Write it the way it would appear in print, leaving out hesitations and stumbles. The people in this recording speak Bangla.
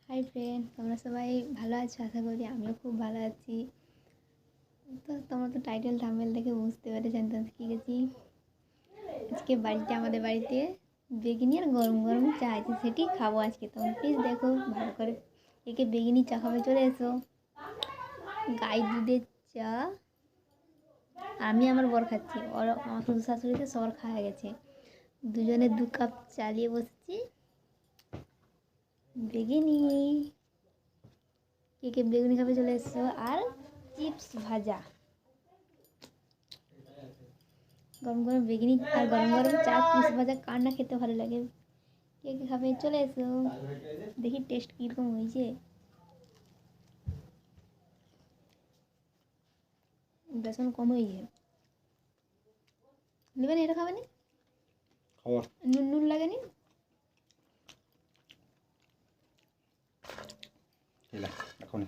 হাই ফ্রেন্ড, তোমরা সবাই ভালো আছো? আশা করি আমিও খুব ভালো আছি। তো তোমরা তো টাইটেল থাম্বনেল দেখে বুঝতে পেরেছেন তো কী গেছি। আজকে আমাদের বাড়িতে বেগনি আর গরম গরম চা আছে, সেটি খাবো আজকে। তোমরা প্লিজ দেখো ভালো করে। একে বেগনি চা খাবে চলে এসো। গাই দুধের চা আমি আমার বর খাচ্ছি, ওর আমার শ্বশুর শাশুড়িতে সবার খাওয়া গেছে। দুজনে 2 কাপ চালিয়ে বসছি। বেগনি কে বেগুনি খাবে চলে এসছো। আর চিপস ভাজা, গরম গরম বেগুনি আর গরম গরম চা, চিপস ভাজা কার না খেতে ভালো লাগে। কে খাবে চলে এসো, দেখি টেস্ট কীরকম হয়েছে। বেসন কম হয়েছে, নেবেন? এটা খাবে না? নুন নুন লাগেনি? এখন